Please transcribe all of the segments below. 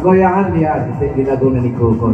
goyangan dia di lagu ni Koko.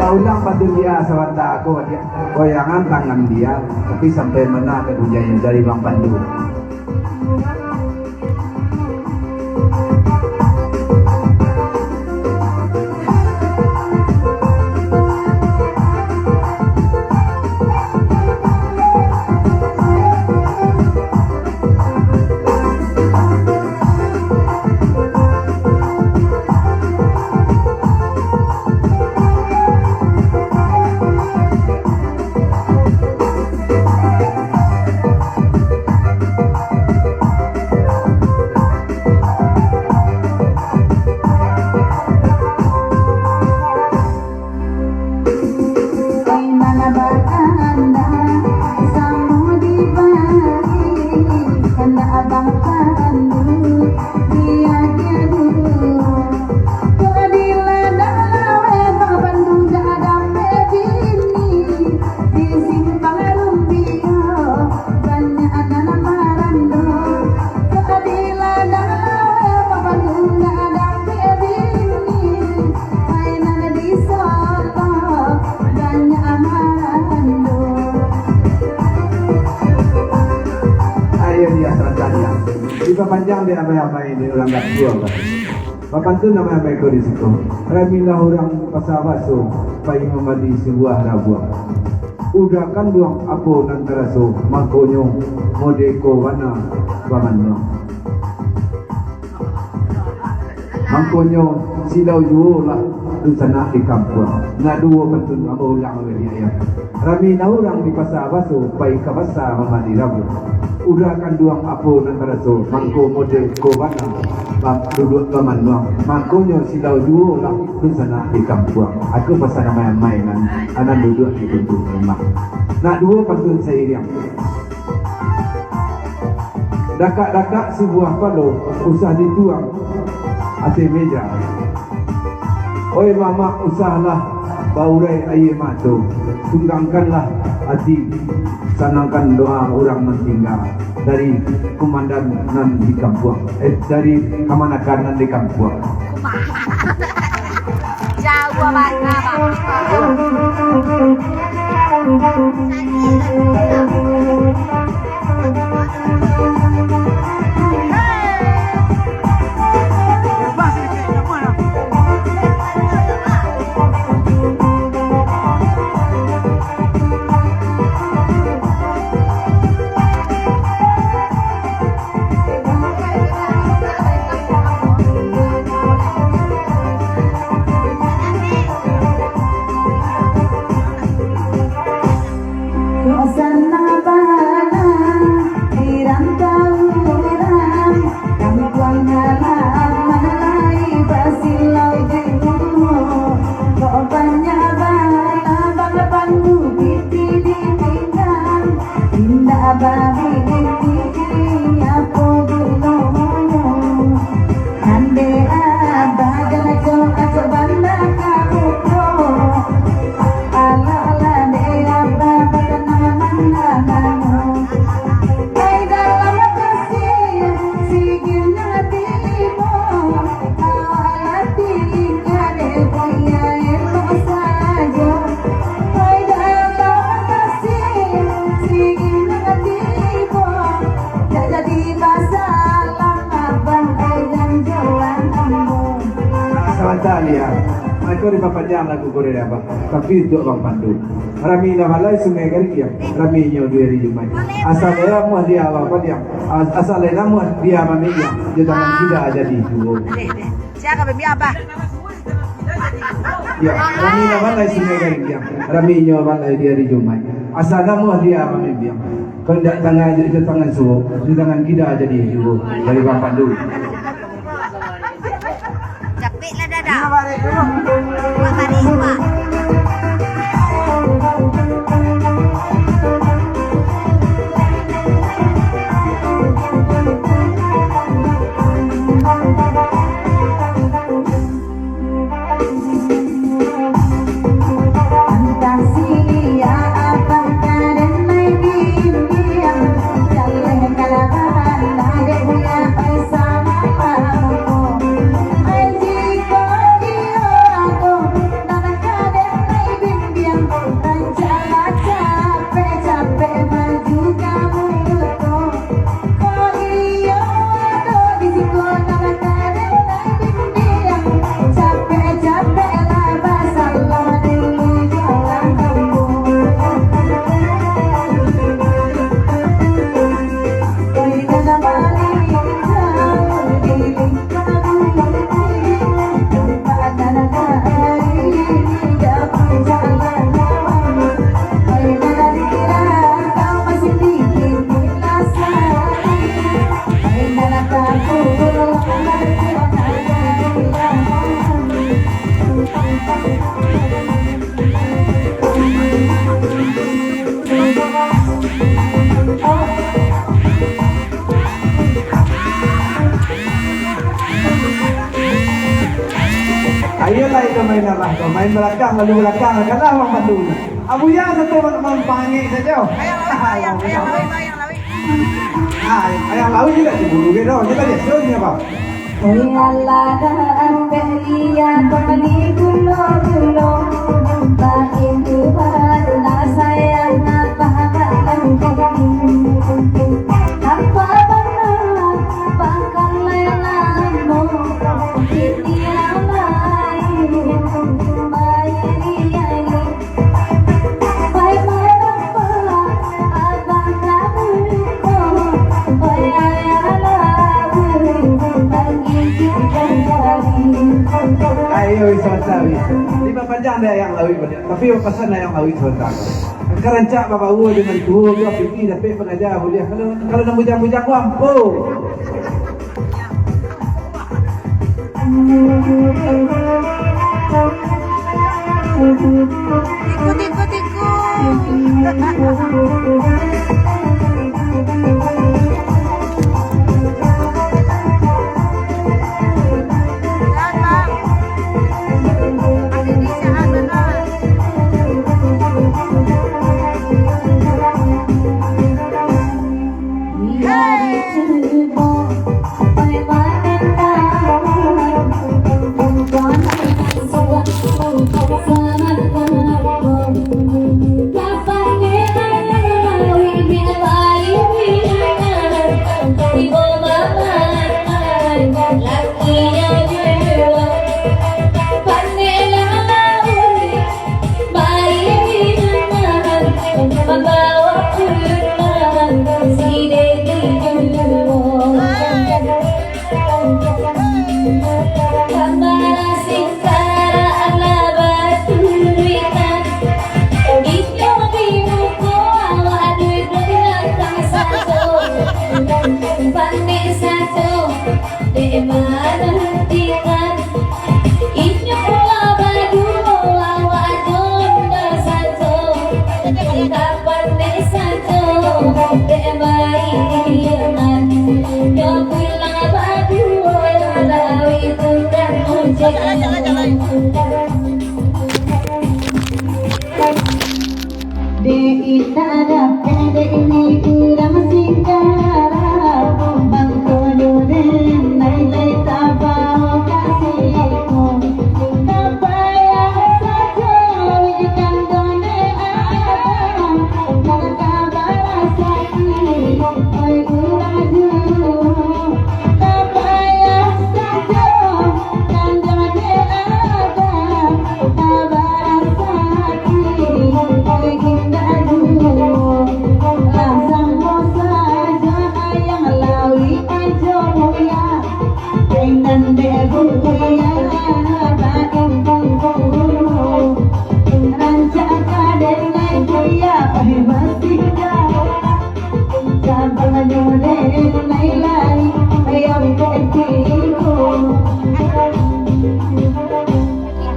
Paulang bantu dia sawata aku dia goyangan tangan dia tapi sampai mana ke hujanya dari Bang Pandu. Panjang dia apa-apa ini orang tak tua kan. Bapak tu nama apa ikut di situ. Ramilah orang pasal baso, pai memadi sebuah rabuang. Udah kan buang apa nantara so, makonyo modeko wana bamanno. Makonyo silau juolah tu sana di kampung. Ngadu pantun apa ulang dia. Ramilah orang di pasal baso, pai ke pasar memadi rabuang. Udah kan duang apo nantara so mangko model ko wana duduk teman nuang mangkonyo silau duo lah tu sana di kampung aku pasal nama mainan anak duduk di pintu rumah nak dua pantun seiring dakak-dakak si buah palo usah dituang atas meja oi mama usahlah baurai air matu tunggangkanlah hati sanangkan doa orang meninggal dari komandanan di kampung dari kamanakan di kampung jauh banget kau di panjang lagu kau dari apa? Tapi itu bang pandu. Rami namalai sungai Garikiam. Rami nyo dua hari Jumat. Asal dia muat dia apa dia? Asal dia muat dia mana dia? Dia tangan kita aja di itu. Siapa bemi apa? Ya, Rami namalai sungai Garikiam. Rami nyo namalai dia hari Jumat. Asal dia muat dia mana dia? Kau tidak tangan suhu, di tangan kita aja di itu dari bang pandu. Capek lah dadah. Makasih Pak. Ayolah itu main arah, main belakang lalu belakang, kalah bang pandu. Abu yang satu mempanggi saja. Ayang Ayang lawi juga diburu gitu, kita lihat soalnya bang. Allah dan belia kembali gulo-gulo Baik Tuhan sayang apa apa benar bakal lelamu Dunia lain baik dia baik apa abang kamu Ayo isawat-sawi. Lima panjang dah yang lawi banyak. Tapi pasan yang lawi sebentar. Kerencak bapak uwa dengan tuh dia pipi tapi pengajar boleh. Kalau nak bujang-bujang mampu. hatiku.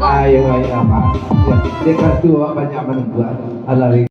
Ayo, Mak. Ya, dia kan tua banyak menunggu. Alari.